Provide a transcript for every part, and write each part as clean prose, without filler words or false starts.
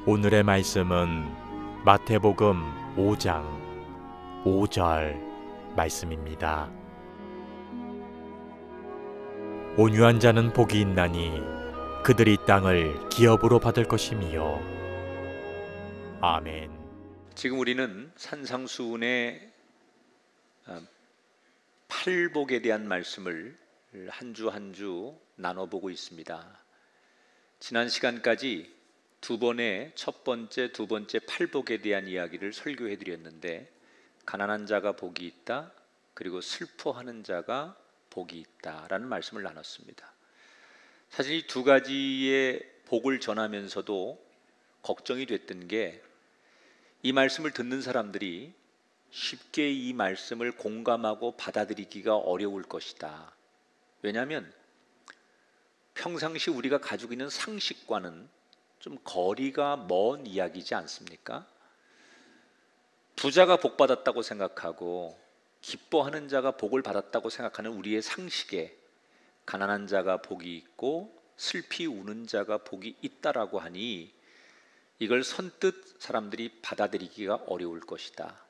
오늘의 말씀은 마태복음 5장 5절 말씀입니다. 온유한 자는 복이 있나니 그들이 땅을 기업으로 받을 것이미요. 아멘. 지금 우리는 산상수훈의 팔복에 대한 말씀을 한 주 한 주 나눠보고 있습니다. 지난 시간까지 두 번의 첫 번째, 두 번째 팔복에 대한 이야기를 설교해 드렸는데, 가난한 자가 복이 있다, 그리고 슬퍼하는 자가 복이 있다라는 말씀을 나눴습니다. 사실 이 두 가지의 복을 전하면서도 걱정이 됐던 게, 이 말씀을 듣는 사람들이 쉽게 이 말씀을 공감하고 받아들이기가 어려울 것이다. 왜냐하면 평상시 우리가 가지고 있는 상식과는 좀 거리가 먼 이야기지 않습니까? 부자가 복 받았다고 생각하고 기뻐하는 자가 복을 받았다고 생각하는 우리의 상식에 가난한 자가 복이 있고 슬피 우는 자가 복이 있다라고 하니 이걸 선뜻 사람들이 받아들이기가 어려울 것이다.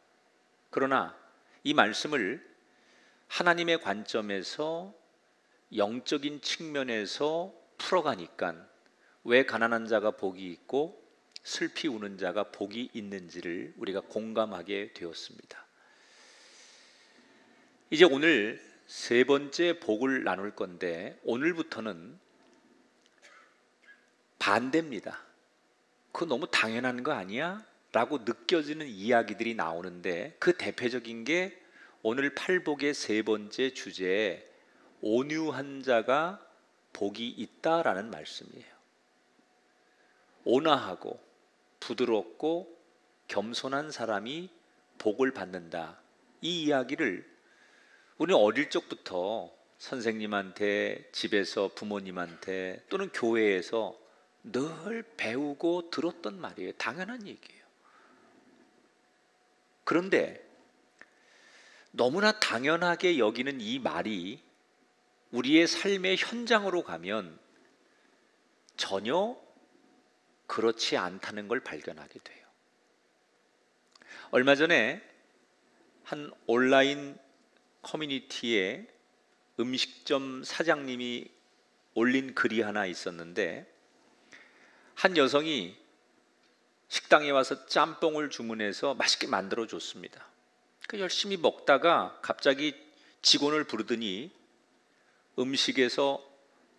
그러나 이 말씀을 하나님의 관점에서 영적인 측면에서 풀어가니까 왜 가난한 자가 복이 있고 슬피 우는 자가 복이 있는지를 우리가 공감하게 되었습니다. 이제 오늘 세 번째 복을 나눌 건데, 오늘부터는 반대입니다. 그거 너무 당연한 거 아니야? 라고 느껴지는 이야기들이 나오는데, 그 대표적인 게 오늘 팔복의 세 번째 주제에 온유한 자가 복이 있다라는 말씀이에요. 온화하고 부드럽고 겸손한 사람이 복을 받는다. 이 이야기를 우리는 어릴 적부터 선생님한테, 집에서 부모님한테 또는 교회에서 늘 배우고 들었던 말이에요. 당연한 얘기예요. 그런데 너무나 당연하게 여기는 이 말이 우리의 삶의 현장으로 가면 전혀 그렇지 않다는 걸 발견하게 돼요. 얼마 전에 한 온라인 커뮤니티에 음식점 사장님이 올린 글이 하나 있었는데, 한 여성이 식당에 와서 짬뽕을 주문해서 맛있게 만들어 줬습니다. 열심히 먹다가 갑자기 직원을 부르더니 음식에서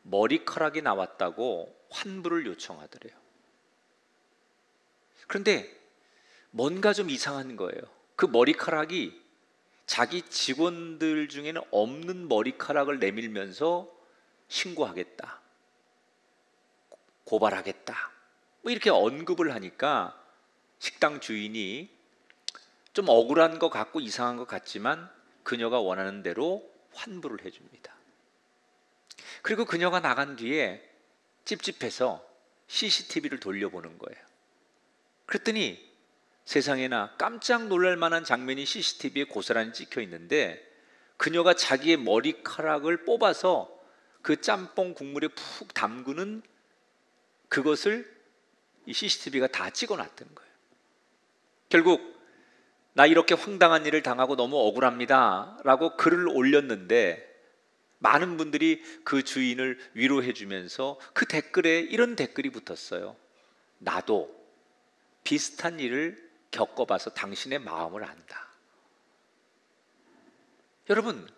머리카락이 나왔다고 환불을 요청하더래요. 그런데 뭔가 좀 이상한 거예요. 그 머리카락이 자기 직원들 중에는 없는 머리카락을 내밀면서 신고하겠다, 고발하겠다, 뭐 이렇게 언급을 하니까 식당 주인이 좀 억울한 것 같고 이상한 것 같지만 그녀가 원하는 대로 환불을 해줍니다. 그리고 그녀가 나간 뒤에 찝찝해서 CCTV를 돌려보는 거예요. 그랬더니 세상에나 깜짝 놀랄 만한 장면이 CCTV에 고스란히 찍혀 있는데, 그녀가 자기의 머리카락을 뽑아서 그 짬뽕 국물에 푹 담그는 그것을 이 CCTV가 다 찍어놨던 거예요. 결국 나 이렇게 황당한 일을 당하고 너무 억울합니다 라고 글을 올렸는데, 많은 분들이 그 주인을 위로해 주면서 그 댓글에 이런 댓글이 붙었어요. 나도 비슷한 일을 겪어봐서 당신의 마음을 안다. 여러분,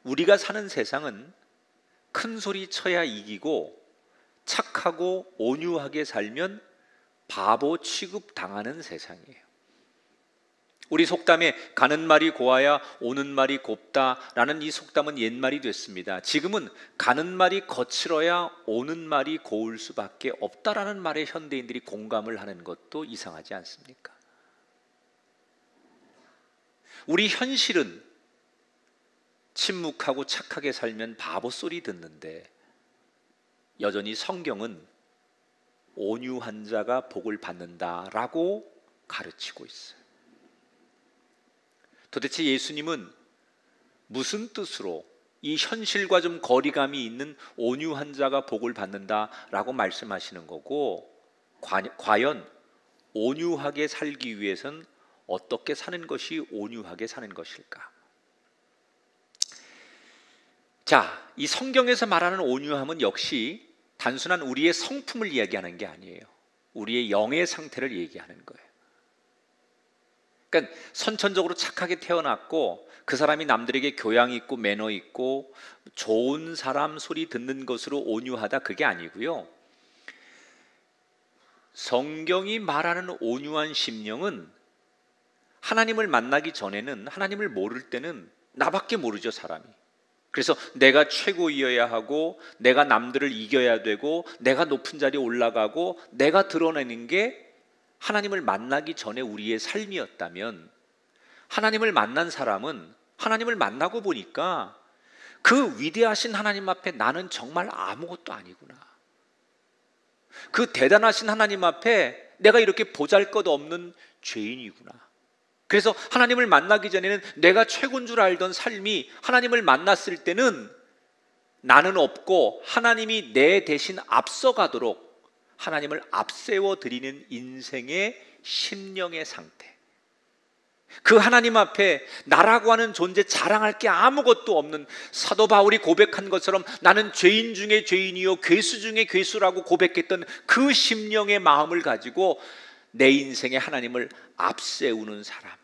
우리가 사는 세상은 큰 소리 쳐야 이기고 착하고 온유하게 살면 바보 취급당하는 세상이에요. 우리 속담에 가는 말이 고와야 오는 말이 곱다라는 이 속담은 옛말이 됐습니다. 지금은 가는 말이 거칠어야 오는 말이 고울 수밖에 없다라는 말에 현대인들이 공감을 하는 것도 이상하지 않습니까? 우리 현실은 침묵하고 착하게 살면 바보 소리 듣는데, 여전히 성경은 온유한 자가 복을 받는다라고 가르치고 있어요. 도대체 예수님은 무슨 뜻으로 이 현실과 좀 거리감이 있는 온유한 자가 복을 받는다라고 말씀하시는 거고, 과연 온유하게 살기 위해선 어떻게 사는 것이 온유하게 사는 것일까? 자, 이 성경에서 말하는 온유함은 역시 단순한 우리의 성품을 이야기하는 게 아니에요. 우리의 영의 상태를 얘기하는 거예요. 그러니까 선천적으로 착하게 태어났고 그 사람이 남들에게 교양 있고 매너 있고 좋은 사람 소리 듣는 것으로 온유하다, 그게 아니고요. 성경이 말하는 온유한 심령은 하나님을 만나기 전에는, 하나님을 모를 때는 나밖에 모르죠, 사람이. 그래서 내가 최고이어야 하고 내가 남들을 이겨야 되고 내가 높은 자리에 올라가고 내가 드러내는 게 하나님을 만나기 전에 우리의 삶이었다면, 하나님을 만난 사람은 하나님을 만나고 보니까 그 위대하신 하나님 앞에 나는 정말 아무것도 아니구나, 그 대단하신 하나님 앞에 내가 이렇게 보잘것없는 죄인이구나. 그래서 하나님을 만나기 전에는 내가 최고인 줄 알던 삶이 하나님을 만났을 때는 나는 없고 하나님이 내 대신 앞서가도록 하나님을 앞세워 드리는 인생의 심령의 상태, 그 하나님 앞에 나라고 하는 존재 자랑할 게 아무것도 없는, 사도 바울이 고백한 것처럼 나는 죄인 중에 죄인이요 괴수 중에 괴수라고 고백했던 그 심령의 마음을 가지고 내 인생에 하나님을 앞세우는 사람,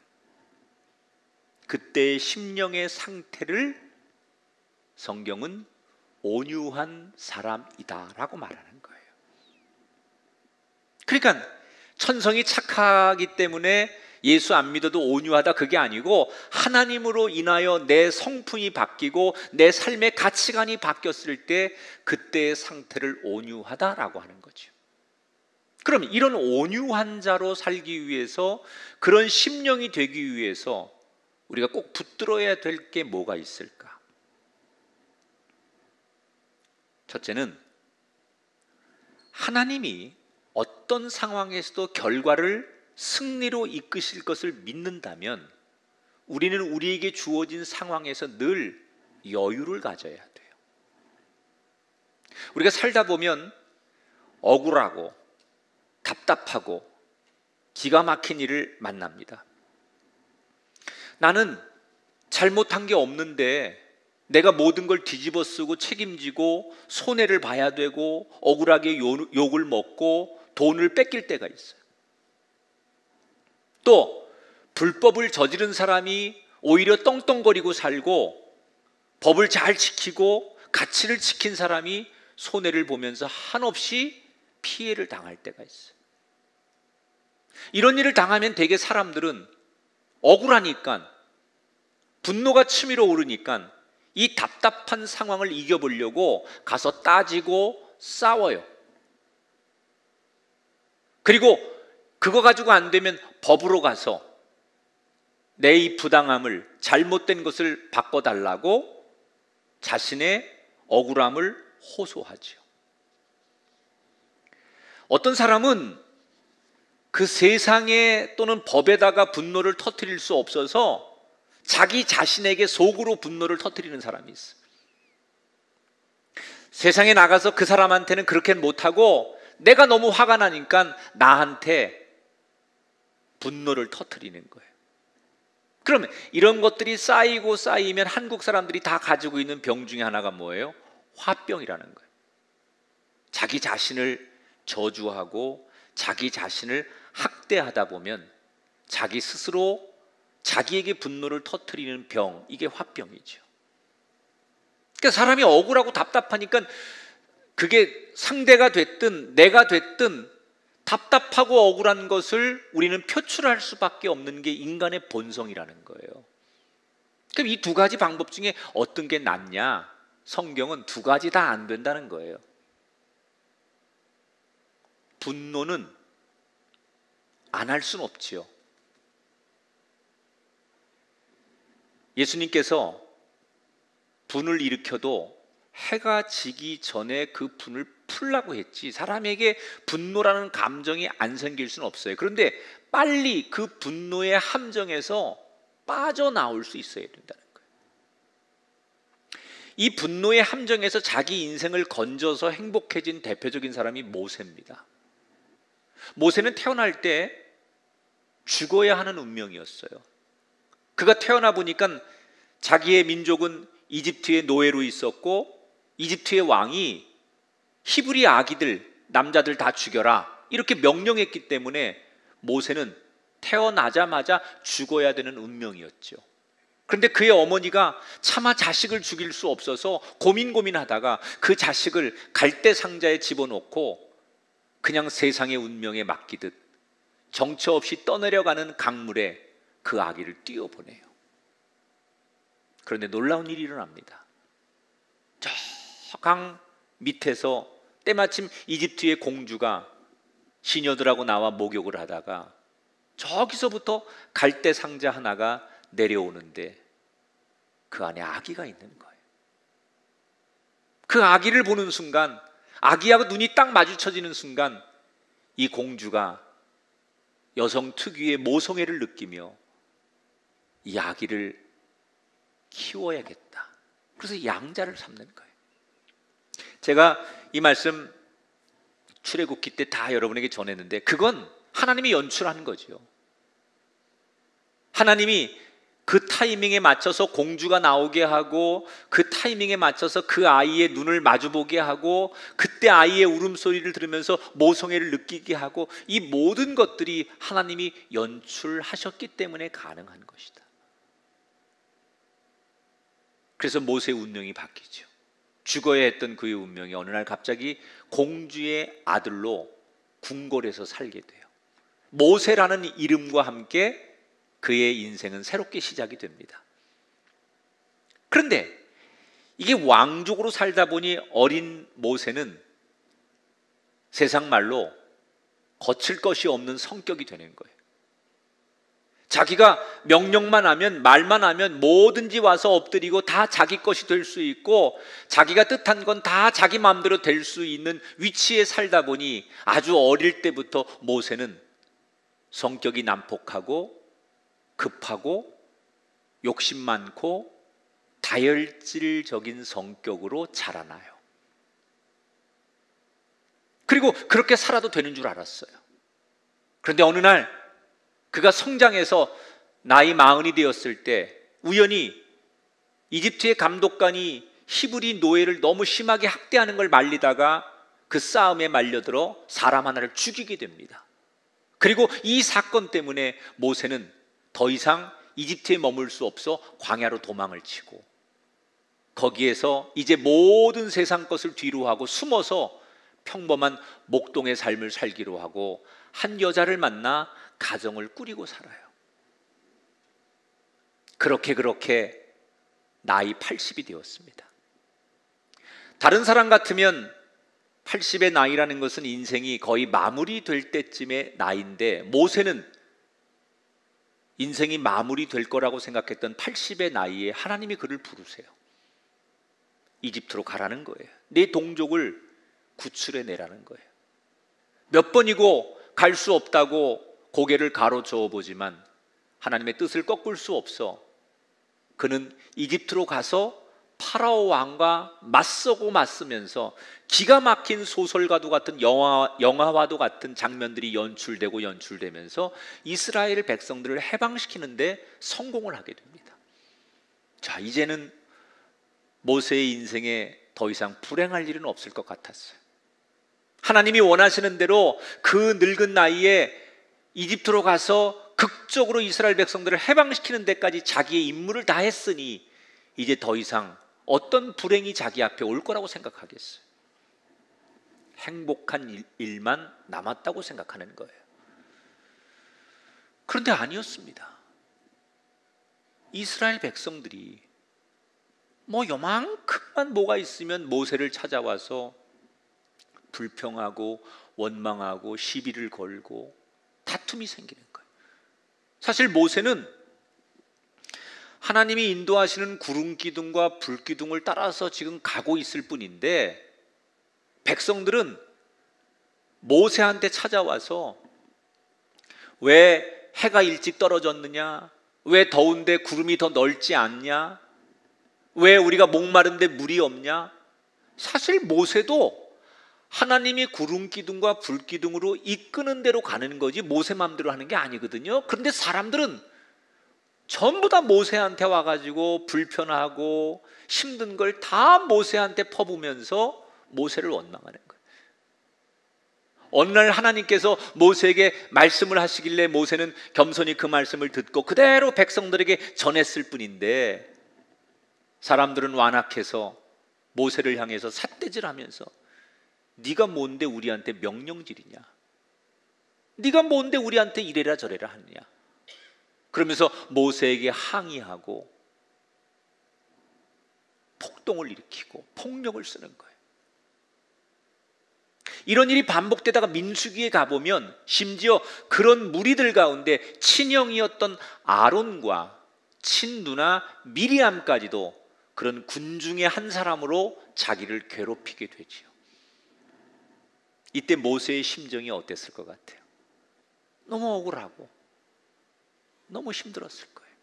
그때의 심령의 상태를 성경은 온유한 사람이다라고 말하는 거예요. 그러니까 천성이 착하기 때문에 예수 안 믿어도 온유하다, 그게 아니고 하나님으로 인하여 내 성품이 바뀌고 내 삶의 가치관이 바뀌었을 때 그때의 상태를 온유하다라고 하는 거죠. 그럼 이런 온유한 자로 살기 위해서, 그런 심령이 되기 위해서 우리가 꼭 붙들어야 될 게 뭐가 있을까? 첫째는 하나님이 어떤 상황에서도 결과를 승리로 이끄실 것을 믿는다면 우리는 우리에게 주어진 상황에서 늘 여유를 가져야 돼요. 우리가 살다 보면 억울하고 답답하고 기가 막힌 일을 만납니다. 나는 잘못한 게 없는데 내가 모든 걸 뒤집어 쓰고 책임지고 손해를 봐야 되고 억울하게 욕을 먹고 돈을 뺏길 때가 있어요. 또 불법을 저지른 사람이 오히려 떵떵거리고 살고 법을 잘 지키고 가치를 지킨 사람이 손해를 보면서 한없이 피해를 당할 때가 있어요. 이런 일을 당하면 대개 사람들은 억울하니까, 분노가 치밀어 오르니까 이 답답한 상황을 이겨보려고 가서 따지고 싸워요. 그리고 그거 가지고 안 되면 법으로 가서 내 이 부당함을, 잘못된 것을 바꿔달라고 자신의 억울함을 호소하죠. 어떤 사람은 그 세상에 또는 법에다가 분노를 터뜨릴 수 없어서 자기 자신에게 속으로 분노를 터뜨리는 사람이 있어요. 세상에 나가서 그 사람한테는 그렇게 못하고 내가 너무 화가 나니까 나한테 분노를 터뜨리는 거예요. 그러면 이런 것들이 쌓이고 쌓이면 한국 사람들이 다 가지고 있는 병 중에 하나가 뭐예요? 화병이라는 거예요. 자기 자신을 저주하고 자기 자신을 학대하다 보면 자기 스스로 자기에게 분노를 터뜨리는 병, 이게 화병이죠. 그러니까 사람이 억울하고 답답하니까 그게 상대가 됐든 내가 됐든 답답하고 억울한 것을 우리는 표출할 수밖에 없는 게 인간의 본성이라는 거예요. 그럼 이 두 가지 방법 중에 어떤 게 낫냐? 성경은 두 가지 다 안 된다는 거예요. 분노는 안 할 수는 없지요. 예수님께서 분을 일으켜도 해가 지기 전에 그 분을 풀라고 했지, 사람에게 분노라는 감정이 안 생길 수는 없어요. 그런데 빨리 그 분노의 함정에서 빠져나올 수 있어야 된다는 거예요. 이 분노의 함정에서 자기 인생을 건져서 행복해진 대표적인 사람이 모세입니다. 모세는 태어날 때 죽어야 하는 운명이었어요. 그가 태어나 보니까 자기의 민족은 이집트의 노예로 있었고 이집트의 왕이 히브리 아기들, 남자들 다 죽여라 이렇게 명령했기 때문에 모세는 태어나자마자 죽어야 되는 운명이었죠. 그런데 그의 어머니가 차마 자식을 죽일 수 없어서 고민하다가 그 자식을 갈대 상자에 집어넣고 그냥 세상의 운명에 맡기듯 정처 없이 떠내려가는 강물에 그 아기를 띄워보내요. 그런데 놀라운 일이 일어납니다. 저 강 밑에서 때마침 이집트의 공주가 시녀들하고 나와 목욕을 하다가 저기서부터 갈대 상자 하나가 내려오는데 그 안에 아기가 있는 거예요. 그 아기를 보는 순간, 아기하고 눈이 딱 마주쳐지는 순간 이 공주가 여성 특유의 모성애를 느끼며 이 아기를 키워야겠다. 그래서 양자를 삼는 거예요. 제가 이 말씀 출애굽기 때 다 여러분에게 전했는데 그건 하나님이 연출한 거죠. 하나님이 그 타이밍에 맞춰서 공주가 나오게 하고 그 타이밍에 맞춰서 그 아이의 눈을 마주보게 하고 그때 아이의 울음소리를 들으면서 모성애를 느끼게 하고 이 모든 것들이 하나님이 연출하셨기 때문에 가능한 것이다. 그래서 모세의 운명이 바뀌죠. 죽어야 했던 그의 운명이 어느 날 갑자기 공주의 아들로 궁궐에서 살게 돼요. 모세라는 이름과 함께 그의 인생은 새롭게 시작이 됩니다. 그런데 이게 왕족으로 살다 보니 어린 모세는 세상 말로 거칠 것이 없는 성격이 되는 거예요. 자기가 명령만 하면, 말만 하면 뭐든지 와서 엎드리고 다 자기 것이 될 수 있고 자기가 뜻한 건 다 자기 마음대로 될 수 있는 위치에 살다 보니 아주 어릴 때부터 모세는 성격이 난폭하고 급하고 욕심 많고 다혈질적인 성격으로 자라나요. 그리고 그렇게 살아도 되는 줄 알았어요. 그런데 어느 날 그가 성장해서 나이 40이 되었을 때 우연히 이집트의 감독관이 히브리 노예를 너무 심하게 학대하는 걸 말리다가 그 싸움에 말려들어 사람 하나를 죽이게 됩니다. 그리고 이 사건 때문에 모세는 더 이상 이집트에 머물 수 없어 광야로 도망을 치고 거기에서 이제 모든 세상 것을 뒤로 하고 숨어서 평범한 목동의 삶을 살기로 하고 한 여자를 만나 가정을 꾸리고 살아요. 그렇게 나이 80이 되었습니다. 다른 사람 같으면 80의 나이라는 것은 인생이 거의 마무리될 때쯤의 나이인데 모세는 인생이 마무리될 거라고 생각했던 80의 나이에 하나님이 그를 부르세요. 이집트로 가라는 거예요. 내 동족을 구출해 내라는 거예요. 몇 번이고 갈 수 없다고 고개를 가로저어 보지만 하나님의 뜻을 꺾을 수 없어 그는 이집트로 가서 파라오 왕과 맞서면서 기가 막힌 소설과도 같은 영화와도 같은 장면들이 연출되면서 이스라엘 백성들을 해방시키는데 성공을 하게 됩니다. 자, 이제는 모세의 인생에 더 이상 불행할 일은 없을 것 같았어요. 하나님이 원하시는 대로 그 늙은 나이에 이집트로 가서 극적으로 이스라엘 백성들을 해방시키는 데까지 자기의 임무를 다 했으니 이제 더 이상 어떤 불행이 자기 앞에 올 거라고 생각하겠어요? 행복한 일만 남았다고 생각하는 거예요. 그런데 아니었습니다. 이스라엘 백성들이 요만큼만 뭐가 있으면 모세를 찾아와서 불평하고 원망하고 시비를 걸고 다툼이 생기는 거예요. 사실 모세는 하나님이 인도하시는 구름 기둥과 불 기둥을 따라서 지금 가고 있을 뿐인데 백성들은 모세한테 찾아와서 왜 해가 일찍 떨어졌느냐? 왜 더운데 구름이 더 넓지 않냐? 왜 우리가 목마른데 물이 없냐? 사실 모세도 하나님이 구름 기둥과 불 기둥으로 이끄는 대로 가는 거지 모세 마음대로 하는 게 아니거든요. 그런데 사람들은 전부 다 모세한테 와가지고 불편하고 힘든 걸 다 모세한테 퍼부면서 모세를 원망하는 거예요. 어느 날 하나님께서 모세에게 말씀을 하시길래 모세는 겸손히 그 말씀을 듣고 그대로 백성들에게 전했을 뿐인데, 사람들은 완악해서 모세를 향해서 삿대질하면서 네가 뭔데 우리한테 명령질이냐, 네가 뭔데 우리한테 이래라 저래라 하느냐, 그러면서 모세에게 항의하고 폭동을 일으키고 폭력을 쓰는 거예요. 이런 일이 반복되다가 민수기에 가보면 심지어 그런 무리들 가운데 친형이었던 아론과 친누나 미리암까지도 그런 군 중의 한 사람으로 자기를 괴롭히게 되지요. 이때 모세의 심정이 어땠을 것 같아요? 너무 억울하고 너무 힘들었을 거예요.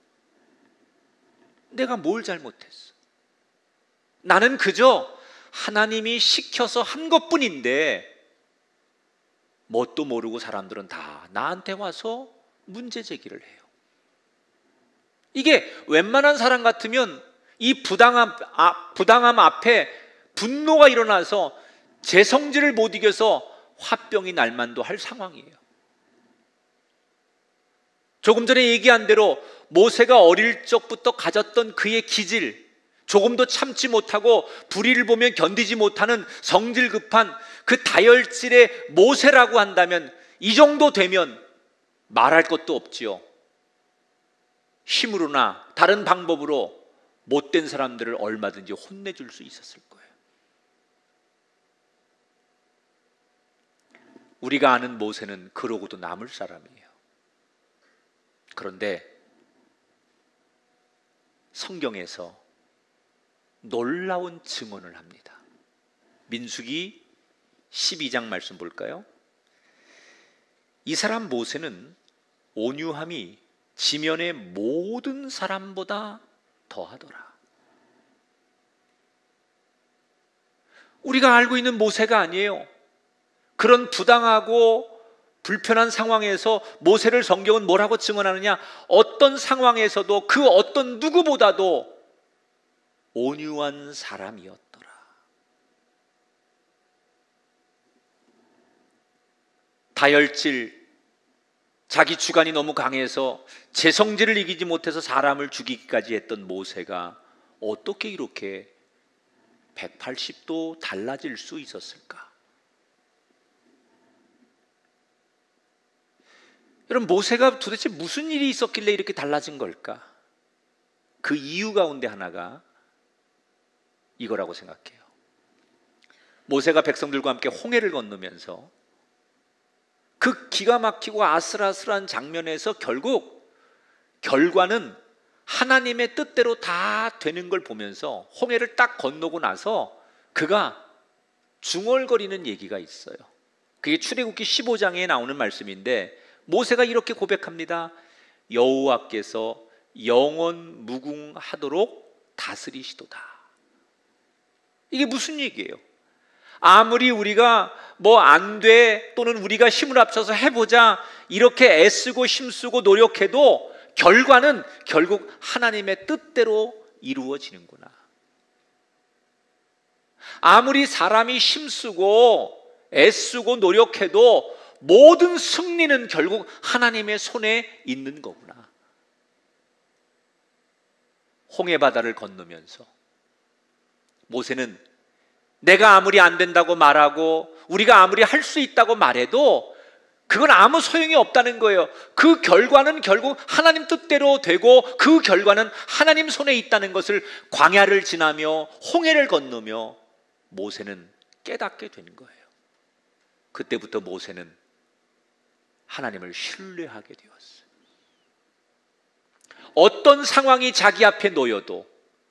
내가 뭘 잘못했어? 나는 그저 하나님이 시켜서 한 것뿐인데 뭣도 모르고 사람들은 다 나한테 와서 문제 제기를 해요. 이게 웬만한 사람 같으면 이 부당함 앞에 분노가 일어나서 제 성질을 못 이겨서 화병이 날 만도 할 상황이에요. 조금 전에 얘기한 대로 모세가 어릴 적부터 가졌던 그의 기질, 조금도 참지 못하고 불의를 보면 견디지 못하는 성질 급한 그 다혈질의 모세라고 한다면 이 정도 되면 말할 것도 없지요. 힘으로나 다른 방법으로 못된 사람들을 얼마든지 혼내줄 수 있었을 거예요. 우리가 아는 모세는 그러고도 남을 사람이에요. 그런데 성경에서 놀라운 증언을 합니다. 민수기 12장 말씀 볼까요? 이 사람 모세는 온유함이 지면의 모든 사람보다 더하더라. 우리가 알고 있는 모세가 아니에요. 그런 부당하고 불편한 상황에서 모세를 성경은 뭐라고 증언하느냐? 어떤 상황에서도 그 어떤 누구보다도 온유한 사람이었더라. 다혈질, 자기 주관이 너무 강해서 제 성질을 이기지 못해서 사람을 죽이기까지 했던 모세가 어떻게 이렇게 180도 달라질 수 있었을까? 여러분, 모세가 도대체 무슨 일이 있었길래 이렇게 달라진 걸까? 그 이유 가운데 하나가 이거라고 생각해요. 모세가 백성들과 함께 홍해를 건너면서 그 기가 막히고 아슬아슬한 장면에서 결국 결과는 하나님의 뜻대로 다 되는 걸 보면서 홍해를 딱 건너고 나서 그가 중얼거리는 얘기가 있어요. 그게 출애굽기 15장에 나오는 말씀인데 모세가 이렇게 고백합니다. 여호와께서 영원 무궁하도록 다스리시도다. 이게 무슨 얘기예요? 아무리 우리가 뭐 안 돼 또는 우리가 힘을 합쳐서 해보자 이렇게 애쓰고 힘쓰고 노력해도 결과는 결국 하나님의 뜻대로 이루어지는구나. 아무리 사람이 힘쓰고 애쓰고 노력해도 모든 승리는 결국 하나님의 손에 있는 거구나. 홍해바다를 건너면서 모세는 내가 아무리 안 된다고 말하고 우리가 아무리 할 수 있다고 말해도 그건 아무 소용이 없다는 거예요. 그 결과는 결국 하나님 뜻대로 되고 그 결과는 하나님 손에 있다는 것을 광야를 지나며 홍해를 건너며 모세는 깨닫게 된 거예요. 그때부터 모세는 하나님을 신뢰하게 되었어요. 어떤 상황이 자기 앞에 놓여도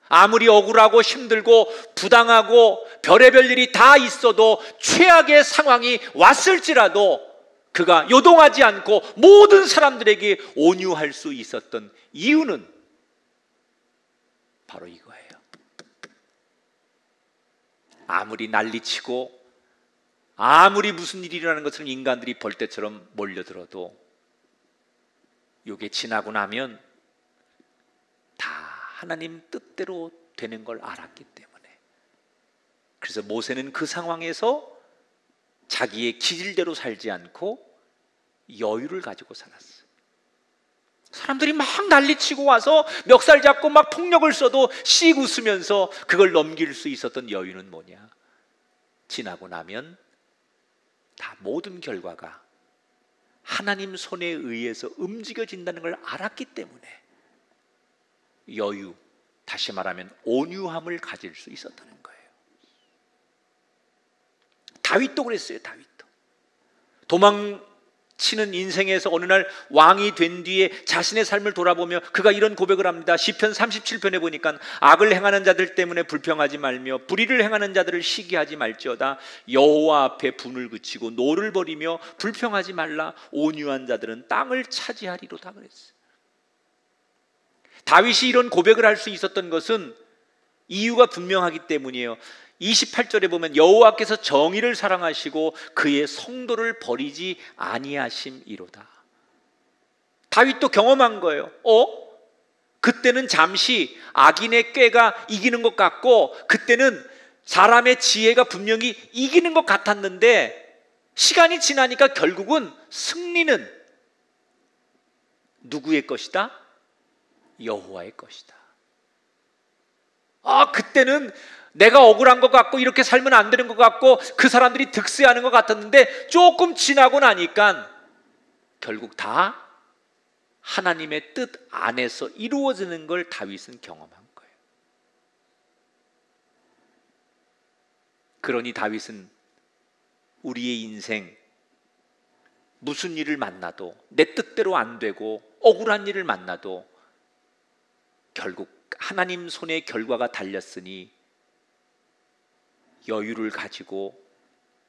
아무리 억울하고 힘들고 부당하고 별의별 일이 다 있어도 최악의 상황이 왔을지라도 그가 요동하지 않고 모든 사람들에게 온유할 수 있었던 이유는 바로 이거예요. 아무리 난리치고 아무리 무슨 일이 일어나는 것처럼 인간들이 벌떼처럼 몰려들어도 이게 지나고 나면 다 하나님 뜻대로 되는 걸 알았기 때문에, 그래서 모세는 그 상황에서 자기의 기질대로 살지 않고 여유를 가지고 살았어요. 사람들이 막 난리치고 와서 멱살 잡고 막 폭력을 써도 씩 웃으면서 그걸 넘길 수 있었던 여유는 뭐냐? 지나고 나면 다 모든 결과가 하나님 손에 의해서 움직여진다는 걸 알았기 때문에 여유, 다시 말하면 온유함을 가질 수 있었다는 거예요. 다윗도 그랬어요. 다윗도 도망치는 인생에서 어느 날 왕이 된 뒤에 자신의 삶을 돌아보며 그가 이런 고백을 합니다. 시편 37편에 보니까 악을 행하는 자들 때문에 불평하지 말며 불의를 행하는 자들을 시기하지 말지어다. 여호와 앞에 분을 그치고 노를 버리며 불평하지 말라. 온유한 자들은 땅을 차지하리로다 그랬어요. 다윗이 이런 고백을 할 수 있었던 것은 이유가 분명하기 때문이에요. 28절에 보면 여호와께서 정의를 사랑하시고 그의 성도를 버리지 아니하심이로다. 다윗도 경험한 거예요. 그때는 잠시 악인의 꾀가 이기는 것 같고, 그때는 사람의 지혜가 분명히 이기는 것 같았는데, 시간이 지나니까 결국은 승리는 누구의 것이다? 여호와의 것이다. 그때는 내가 억울한 것 같고 이렇게 살면 안 되는 것 같고 그 사람들이 득세하는 것 같았는데, 조금 지나고 나니까 결국 다 하나님의 뜻 안에서 이루어지는 걸 다윗은 경험한 거예요. 그러니 다윗은 우리의 인생 무슨 일을 만나도, 내 뜻대로 안 되고 억울한 일을 만나도 결국 하나님 손에 결과가 달렸으니 여유를 가지고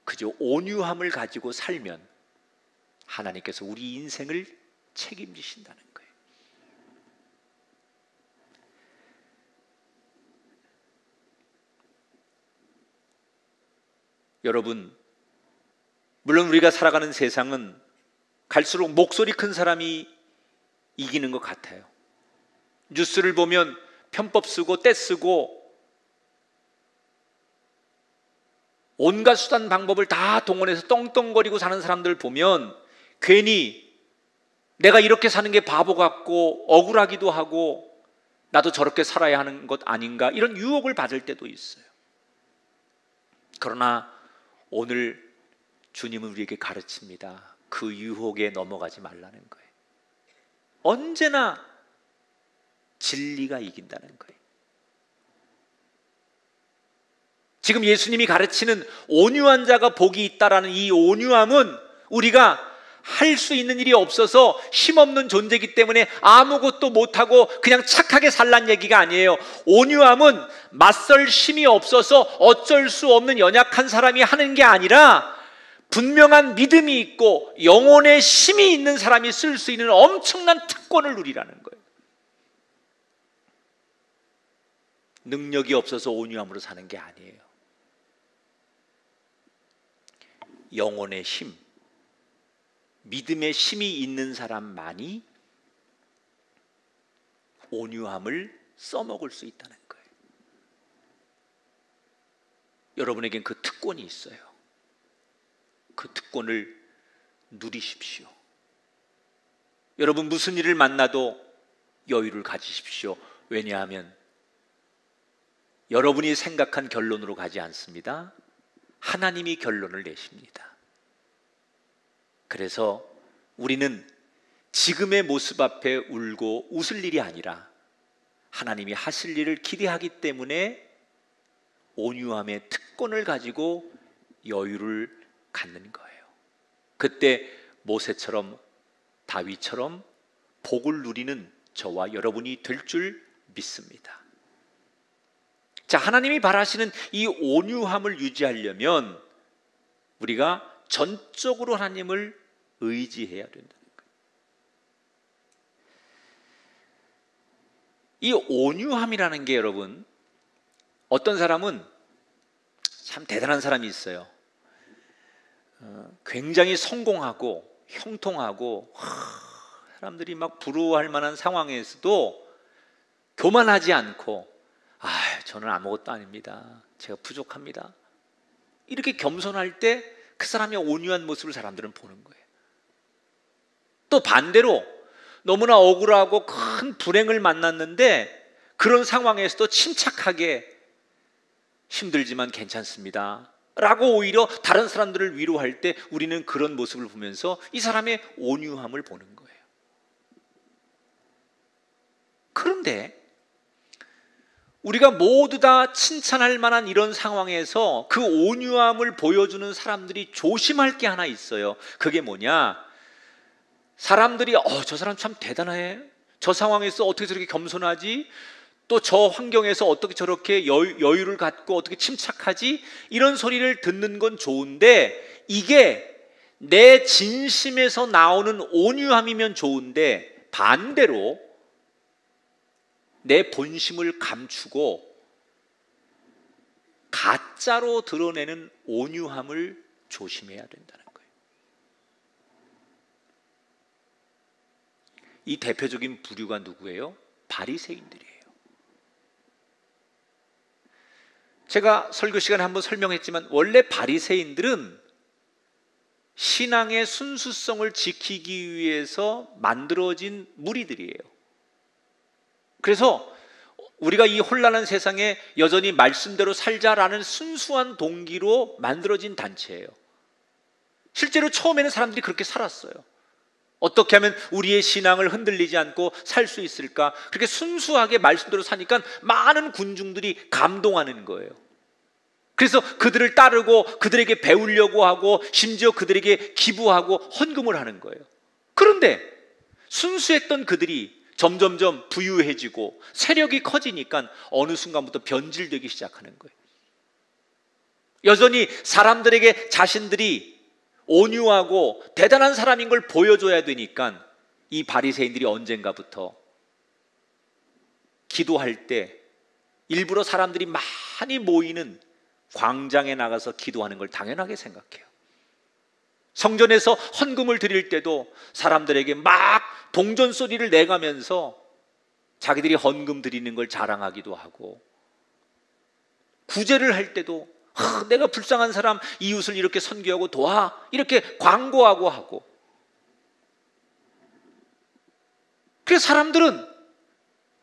그저 온유함을 가지고 살면 하나님께서 우리 인생을 책임지신다는 거예요. 여러분, 물론 우리가 살아가는 세상은 갈수록 목소리 큰 사람이 이기는 것 같아요. 뉴스를 보면 편법 쓰고 떼 쓰고 온갖 수단 방법을 다 동원해서 떵떵거리고 사는 사람들 보면 괜히 내가 이렇게 사는 게 바보 같고 억울하기도 하고 나도 저렇게 살아야 하는 것 아닌가, 이런 유혹을 받을 때도 있어요. 그러나 오늘 주님은 우리에게 가르칩니다. 그 유혹에 넘어가지 말라는 거예요. 언제나 진리가 이긴다는 거예요. 지금 예수님이 가르치는 온유한 자가 복이 있다라는 이 온유함은 우리가 할 수 있는 일이 없어서 힘없는 존재이기 때문에 아무것도 못하고 그냥 착하게 살란 얘기가 아니에요. 온유함은 맞설 힘이 없어서 어쩔 수 없는 연약한 사람이 하는 게 아니라 분명한 믿음이 있고 영혼의 힘이 있는 사람이 쓸 수 있는 엄청난 특권을 누리라는 거예요. 능력이 없어서 온유함으로 사는 게 아니에요. 영혼의 힘, 믿음의 힘이 있는 사람만이 온유함을 써먹을 수 있다는 거예요. 여러분에겐 그 특권이 있어요. 그 특권을 누리십시오. 여러분 무슨 일을 만나도 여유를 가지십시오. 왜냐하면 여러분이 생각한 결론으로 가지 않습니다. 하나님이 결론을 내십니다. 그래서 우리는 지금의 모습 앞에 울고 웃을 일이 아니라 하나님이 하실 일을 기대하기 때문에 온유함의 특권을 가지고 여유를 갖는 거예요. 그때 모세처럼 다윗처럼 복을 누리는 저와 여러분이 될 줄 믿습니다. 자, 하나님이 바라시는 이 온유함을 유지하려면 우리가 전적으로 하나님을 의지해야 된다는 거예요. 이 온유함이라는 게 여러분, 어떤 사람은 참 대단한 사람이 있어요. 굉장히 성공하고 형통하고 사람들이 막 부러워할 만한 상황에서도 교만하지 않고 저는 아무것도 아닙니다. 제가 부족합니다. 이렇게 겸손할 때 그 사람의 온유한 모습을 사람들은 보는 거예요. 또 반대로 너무나 억울하고 큰 불행을 만났는데 그런 상황에서도 침착하게 힘들지만 괜찮습니다 라고 오히려 다른 사람들을 위로할 때 우리는 그런 모습을 보면서 이 사람의 온유함을 보는 거예요. 그런데 우리가 모두 다 칭찬할 만한 이런 상황에서 그 온유함을 보여주는 사람들이 조심할 게 하나 있어요. 그게 뭐냐? 사람들이 저 사람 참 대단해, 저 상황에서 어떻게 저렇게 겸손하지, 또 저 환경에서 어떻게 저렇게 여유를 갖고 어떻게 침착하지, 이런 소리를 듣는 건 좋은데 이게 내 진심에서 나오는 온유함이면 좋은데 반대로 내 본심을 감추고 가짜로 드러내는 온유함을 조심해야 된다는 거예요. 이 대표적인 부류가 누구예요? 바리새인들이에요. 제가 설교 시간에 한번 설명했지만 원래 바리새인들은 신앙의 순수성을 지키기 위해서 만들어진 무리들이에요. 그래서 우리가 이 혼란한 세상에 여전히 말씀대로 살자라는 순수한 동기로 만들어진 단체예요. 실제로 처음에는 사람들이 그렇게 살았어요. 어떻게 하면 우리의 신앙을 흔들리지 않고 살 수 있을까? 그렇게 순수하게 말씀대로 사니까 많은 군중들이 감동하는 거예요. 그래서 그들을 따르고 그들에게 배우려고 하고 심지어 그들에게 기부하고 헌금을 하는 거예요. 그런데 순수했던 그들이 점점점 부유해지고 세력이 커지니까 어느 순간부터 변질되기 시작하는 거예요. 여전히 사람들에게 자신들이 온유하고 대단한 사람인 걸 보여줘야 되니까 이 바리새인들이 언젠가부터 기도할 때 일부러 사람들이 많이 모이는 광장에 나가서 기도하는 걸 당연하게 생각해요. 성전에서 헌금을 드릴 때도 사람들에게 막 동전 소리를 내가면서 자기들이 헌금 드리는 걸 자랑하기도 하고, 구제를 할 때도 내가 불쌍한 사람 이웃을 이렇게 선교하고 도와 이렇게 광고하고 하고. 그래서 사람들은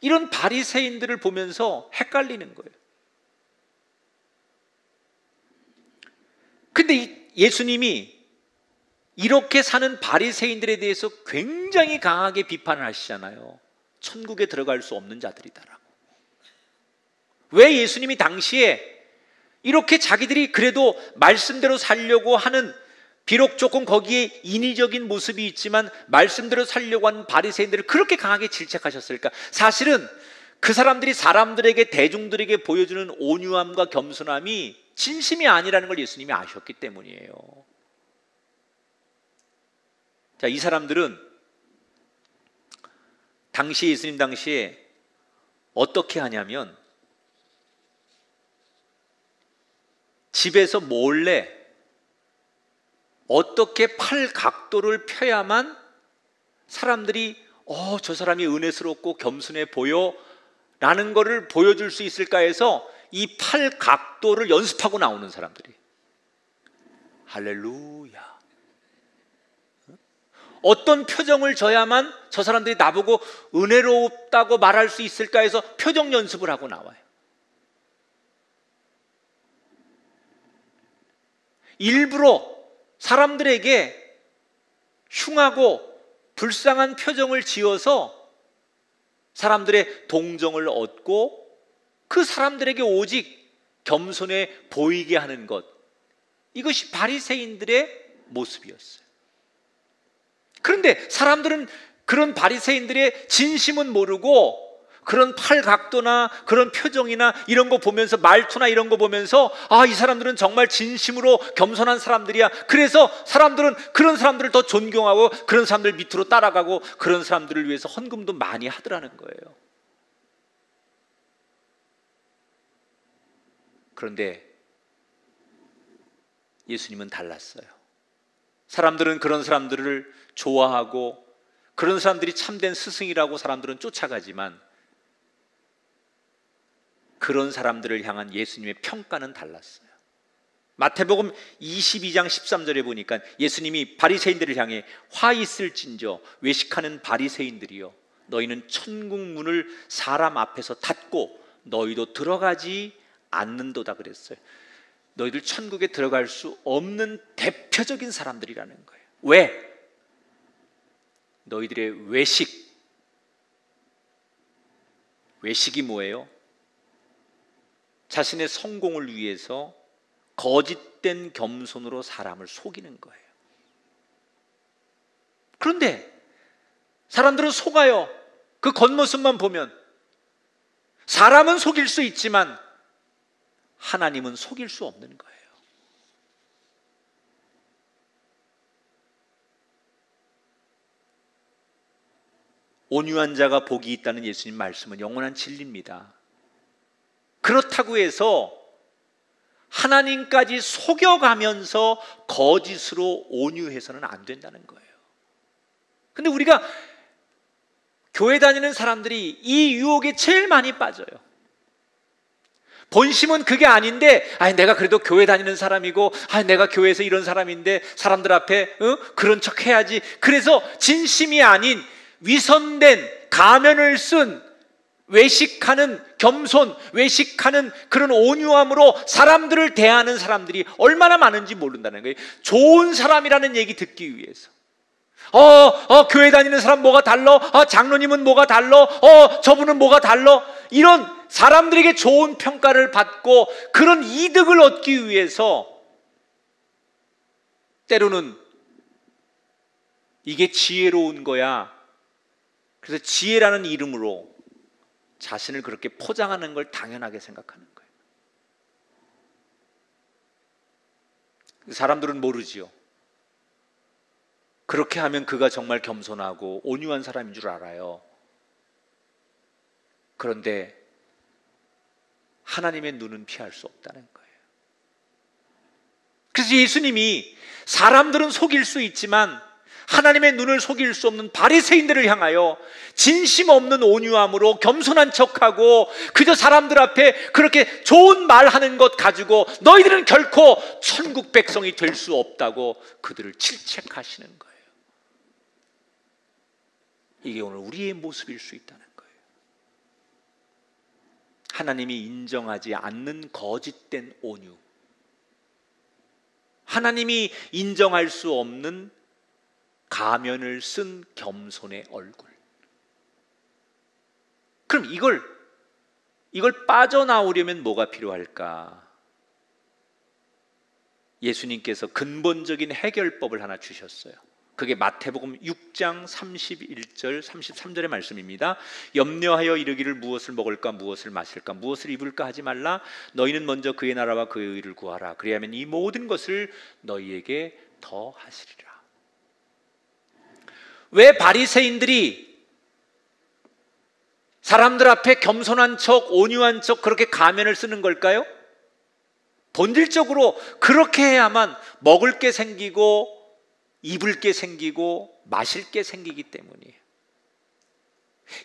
이런 바리새인들을 보면서 헷갈리는 거예요. 근데 예수님이 이렇게 사는 바리새인들에 대해서 굉장히 강하게 비판을 하시잖아요. 천국에 들어갈 수 없는 자들이다라고. 왜 예수님이 당시에 이렇게 자기들이 그래도 말씀대로 살려고 하는, 비록 조금 거기에 인위적인 모습이 있지만 말씀대로 살려고 하는 바리새인들을 그렇게 강하게 질책하셨을까? 사실은 그 사람들이 사람들에게, 대중들에게 보여주는 온유함과 겸손함이 진심이 아니라는 걸 예수님이 아셨기 때문이에요. 자, 이 사람들은 당시 예수님 당시에 어떻게 하냐면 집에서 몰래 어떻게 팔 각도를 펴야만 사람들이 저 사람이 은혜스럽고 겸손해 보여 라는 거를 보여줄 수 있을까 해서 이 팔 각도를 연습하고 나오는 사람들이. 할렐루야. 어떤 표정을 져야만 저 사람들이 나보고 은혜롭다고 말할 수 있을까 해서 표정 연습을 하고 나와요. 일부러 사람들에게 흉하고 불쌍한 표정을 지어서 사람들의 동정을 얻고 그 사람들에게 오직 겸손해 보이게 하는 것, 이것이 바리새인들의 모습이었어요. 그런데 사람들은 그런 바리새인들의 진심은 모르고 그런 팔 각도나 그런 표정이나 이런 거 보면서, 말투나 이런 거 보면서 이 사람들은 정말 진심으로 겸손한 사람들이야. 그래서 사람들은 그런 사람들을 더 존경하고 그런 사람들 밑으로 따라가고 그런 사람들을 위해서 헌금도 많이 하더라는 거예요. 그런데 예수님은 달랐어요. 사람들은 그런 사람들을 좋아하고 그런 사람들이 참된 스승이라고 사람들은 쫓아가지만 그런 사람들을 향한 예수님의 평가는 달랐어요. 마태복음 22장 13절에 보니까 예수님이 바리새인들을 향해 화 있을진저 외식하는 바리새인들이여 너희는 천국 문을 사람 앞에서 닫고 너희도 들어가지 않는도다 그랬어요. 너희들 천국에 들어갈 수 없는 대표적인 사람들이라는 거예요. 왜? 너희들의 외식이 뭐예요? 자신의 성공을 위해서 거짓된 겸손으로 사람을 속이는 거예요. 그런데 사람들은 속아요. 그 겉모습만 보면. 사람은 속일 수 있지만 하나님은 속일 수 없는 거예요. 온유한 자가 복이 있다는 예수님 말씀은 영원한 진리입니다. 그렇다고 해서 하나님까지 속여가면서 거짓으로 온유해서는 안 된다는 거예요. 근데 우리가 교회 다니는 사람들이 이 유혹에 제일 많이 빠져요. 본심은 그게 아닌데 내가 그래도 교회 다니는 사람이고 내가 교회에서 이런 사람인데 사람들 앞에 그런 척 해야지. 그래서 진심이 아닌 위선된 가면을 쓴 외식하는 겸손, 외식하는 그런 온유함으로 사람들을 대하는 사람들이 얼마나 많은지 모른다는 거예요. 좋은 사람이라는 얘기 듣기 위해서. 교회 다니는 사람 뭐가 달라? 장로님은 뭐가 달라? 저분은 뭐가 달라? 이런 사람들에게 좋은 평가를 받고 그런 이득을 얻기 위해서 때로는 이게 지혜로운 거야. 그래서 지혜라는 이름으로 자신을 그렇게 포장하는 걸 당연하게 생각하는 거예요. 사람들은 모르지요. 그렇게 하면 그가 정말 겸손하고 온유한 사람인 줄 알아요. 그런데 하나님의 눈은 피할 수 없다는 거예요. 그래서 예수님이 사람들은 속일 수 있지만 하나님의 눈을 속일 수 없는 바리새인들을 향하여 진심 없는 온유함으로 겸손한 척하고 그저 사람들 앞에 그렇게 좋은 말하는 것 가지고 너희들은 결코 천국 백성이 될 수 없다고 그들을 질책하시는 거예요. 이게 오늘 우리의 모습일 수 있다는 거예요. 하나님이 인정하지 않는 거짓된 온유, 하나님이 인정할 수 없는 가면을 쓴 겸손의 얼굴. 그럼 이걸 빠져나오려면 뭐가 필요할까? 예수님께서 근본적인 해결법을 하나 주셨어요. 그게 마태복음 6장 31절 33절의 말씀입니다. 염려하여 이르기를 무엇을 먹을까 무엇을 마실까 무엇을 입을까 하지 말라. 너희는 먼저 그의 나라와 그의 의를 구하라. 그리하면 이 모든 것을 너희에게 더하시리라. 왜 바리새인들이 사람들 앞에 겸손한 척, 온유한 척 그렇게 가면을 쓰는 걸까요? 본질적으로 그렇게 해야만 먹을 게 생기고 입을 게 생기고 마실 게 생기기 때문이에요.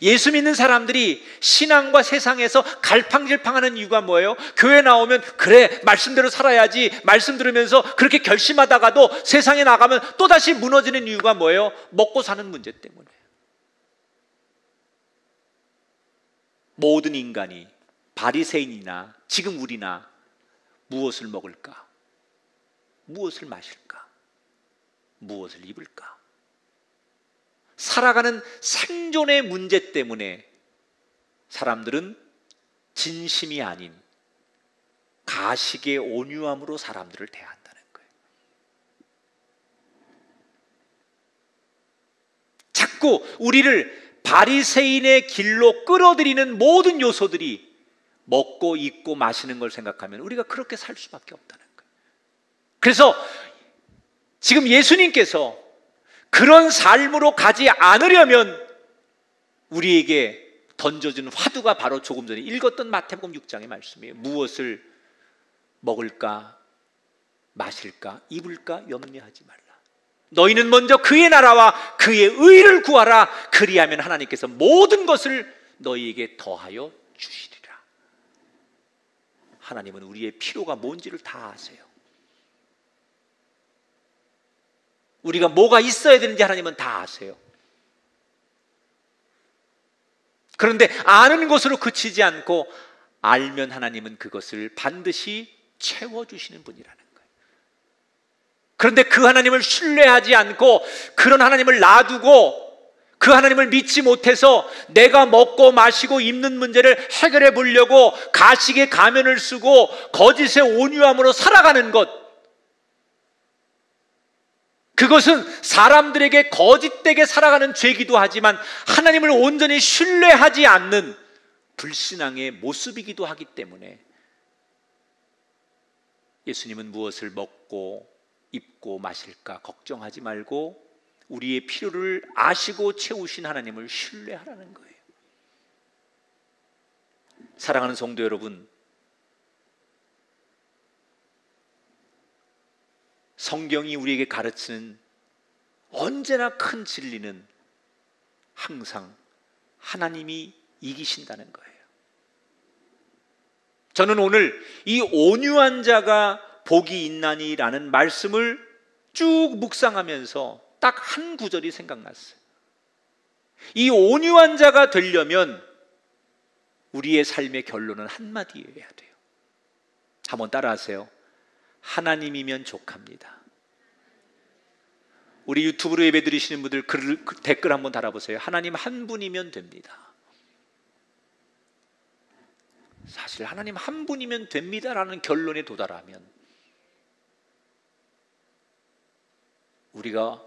예수 믿는 사람들이 신앙과 세상에서 갈팡질팡하는 이유가 뭐예요? 교회 나오면 그래 말씀대로 살아야지 말씀 들으면서 그렇게 결심하다가도 세상에 나가면 또다시 무너지는 이유가 뭐예요? 먹고 사는 문제 때문에. 모든 인간이 바리새인이나 지금 우리나 무엇을 먹을까? 무엇을 마실까? 무엇을 입을까? 살아가는 생존의 문제 때문에 사람들은 진심이 아닌 가식의 온유함으로 사람들을 대한다는 거예요. 자꾸 우리를 바리새인의 길로 끌어들이는 모든 요소들이 먹고 입고 마시는 걸 생각하면 우리가 그렇게 살 수밖에 없다는 거예요. 그래서 지금 예수님께서 그런 삶으로 가지 않으려면 우리에게 던져준 화두가 바로 조금 전에 읽었던 마태복음 6장의 말씀이에요. 무엇을 먹을까, 마실까, 입을까 염려하지 말라. 너희는 먼저 그의 나라와 그의 의를 구하라. 그리하면 하나님께서 모든 것을 너희에게 더하여 주시리라. 하나님은 우리의 필요가 뭔지를 다 아세요. 우리가 뭐가 있어야 되는지 하나님은 다 아세요. 그런데 아는 것으로 그치지 않고 알면 하나님은 그것을 반드시 채워주시는 분이라는 거예요. 그런데 그 하나님을 신뢰하지 않고 그런 하나님을 놔두고 그 하나님을 믿지 못해서 내가 먹고 마시고 입는 문제를 해결해 보려고 가식의 가면을 쓰고 거짓의 온유함으로 살아가는 것, 그것은 사람들에게 거짓되게 살아가는 죄이기도 하지만 하나님을 온전히 신뢰하지 않는 불신앙의 모습이기도 하기 때문에 예수님은 무엇을 먹고 입고 마실까 걱정하지 말고 우리의 필요를 아시고 채우신 하나님을 신뢰하라는 거예요. 사랑하는 성도 여러분, 성경이 우리에게 가르치는 언제나 큰 진리는 항상 하나님이 이기신다는 거예요. 저는 오늘 이 온유한 자가 복이 있나니라는 말씀을 쭉 묵상하면서 딱 한 구절이 생각났어요. 이 온유한 자가 되려면 우리의 삶의 결론은 한마디여야 돼요. 한번 따라하세요. 하나님이면 족합니다. 우리 유튜브로 예배 드리시는 분들 댓글 한번 달아보세요. 하나님 한 분이면 됩니다. 사실 하나님 한 분이면 됩니다라는 결론에 도달하면 우리가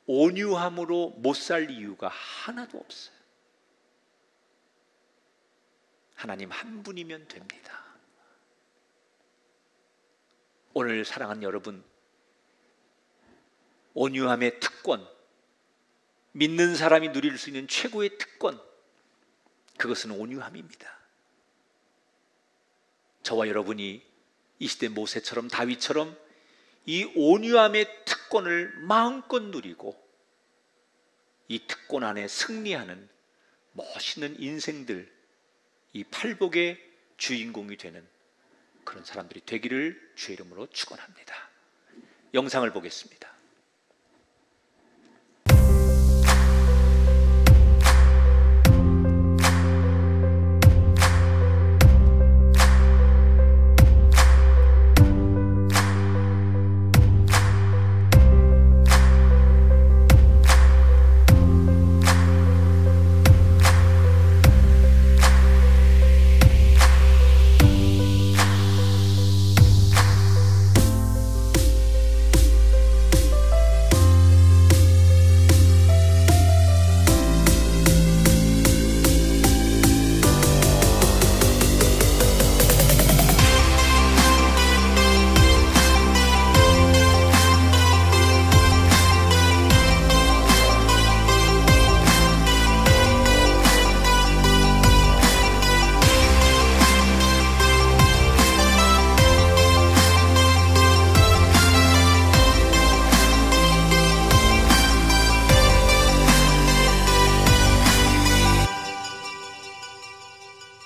온유함으로 못 살 이유가 하나도 없어요. 하나님 한 분이면 됩니다. 오늘 사랑하는 여러분, 온유함의 특권, 믿는 사람이 누릴 수 있는 최고의 특권, 그것은 온유함입니다. 저와 여러분이 이 시대 모세처럼 다윗처럼 이 온유함의 특권을 마음껏 누리고 이 특권 안에 승리하는 멋있는 인생들, 이 팔복의 주인공이 되는 그런 사람들이 되기를 주의 이름으로 축원합니다. 영상을 보겠습니다.